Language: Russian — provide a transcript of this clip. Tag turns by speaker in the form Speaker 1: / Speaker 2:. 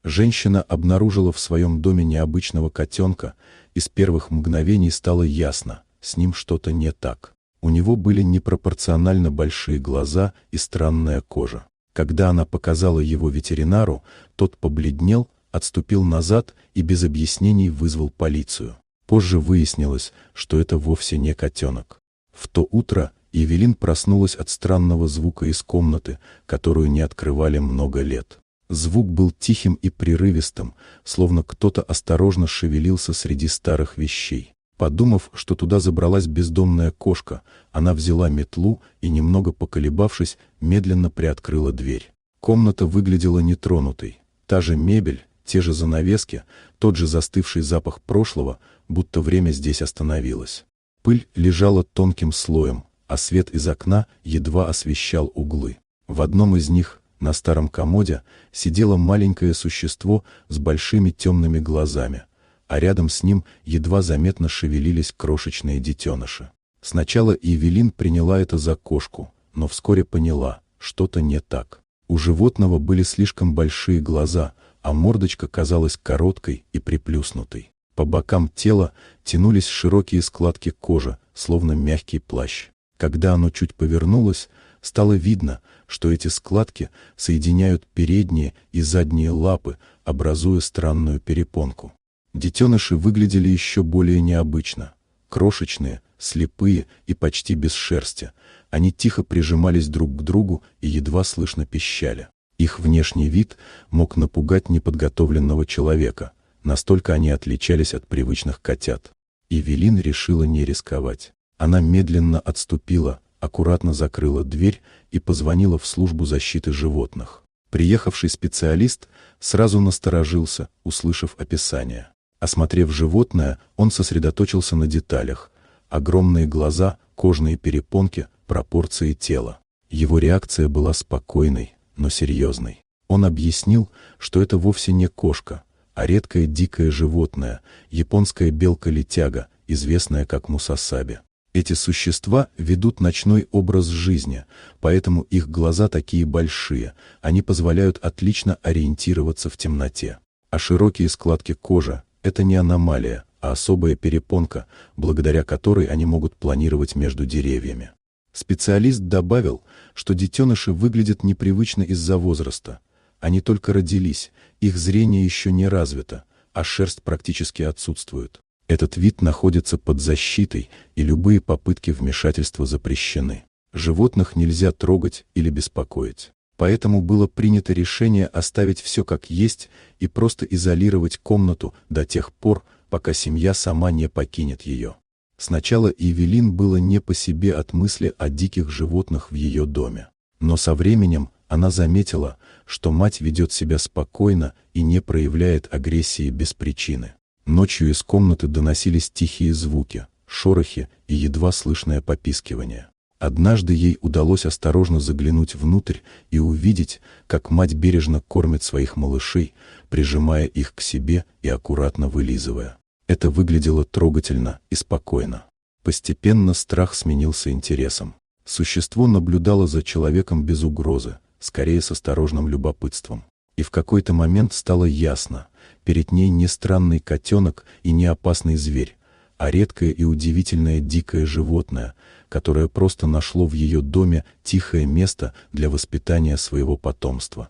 Speaker 1: Женщина обнаружила в своем доме необычного котенка, и с первых мгновений стало ясно, с ним что-то не так. У него были непропорционально большие глаза и странная кожа. Когда она показала его ветеринару, тот побледнел, отступил назад и без объяснений вызвал полицию. Позже выяснилось, что это вовсе не котенок. В то утро Эвелин проснулась от странного звука из комнаты, которую не открывали много лет. Звук был тихим и прерывистым, словно кто-то осторожно шевелился среди старых вещей. Подумав, что туда забралась бездомная кошка, она взяла метлу и, немного поколебавшись, медленно приоткрыла дверь. Комната выглядела нетронутой. Та же мебель, те же занавески, тот же застывший запах прошлого, будто время здесь остановилось. Пыль лежала тонким слоем, а свет из окна едва освещал углы. В одном из них, на старом комоде, сидело маленькое существо с большими темными глазами, а рядом с ним едва заметно шевелились крошечные детеныши. Сначала Эвелин приняла это за кошку, но вскоре поняла, что-то не так. У животного были слишком большие глаза, а мордочка казалась короткой и приплюснутой. По бокам тела тянулись широкие складки кожи, словно мягкий плащ. Когда оно чуть повернулось, стало видно, что эти складки соединяют передние и задние лапы, образуя странную перепонку. Детеныши выглядели еще более необычно. Крошечные, слепые и почти без шерсти, они тихо прижимались друг к другу и едва слышно пищали. Их внешний вид мог напугать неподготовленного человека, настолько они отличались от привычных котят. Эвелин решила не рисковать. Она медленно отступила, аккуратно закрыла дверь и позвонила в службу защиты животных. Приехавший специалист сразу насторожился, услышав описание. Осмотрев животное, он сосредоточился на деталях: огромные глаза, кожные перепонки, пропорции тела. Его реакция была спокойной, но серьезной. Он объяснил, что это вовсе не кошка, а редкое дикое животное, японская белка-летяга, известная как мусасаби. Эти существа ведут ночной образ жизни, поэтому их глаза такие большие, они позволяют отлично ориентироваться в темноте. А широкие складки кожи – это не аномалия, а особая перепонка, благодаря которой они могут планировать между деревьями. Специалист добавил, что детеныши выглядят непривычно из-за возраста. Они только родились, их зрение еще не развито, а шерсть практически отсутствует. Этот вид находится под защитой, и любые попытки вмешательства запрещены. Животных нельзя трогать или беспокоить. Поэтому было принято решение оставить все как есть и просто изолировать комнату до тех пор, пока семья сама не покинет ее. Сначала Эвелин было не по себе от мысли о диких животных в ее доме. Но со временем она заметила, что мать ведет себя спокойно и не проявляет агрессии без причины. Ночью из комнаты доносились тихие звуки, шорохи и едва слышное попискивание. Однажды ей удалось осторожно заглянуть внутрь и увидеть, как мать бережно кормит своих малышей, прижимая их к себе и аккуратно вылизывая. Это выглядело трогательно и спокойно. Постепенно страх сменился интересом. Существо наблюдало за человеком без угрозы, скорее с осторожным любопытством. И в какой-то момент стало ясно, перед ней не странный котенок и не опасный зверь, а редкое и удивительное дикое животное, которое просто нашло в ее доме тихое место для воспитания своего потомства.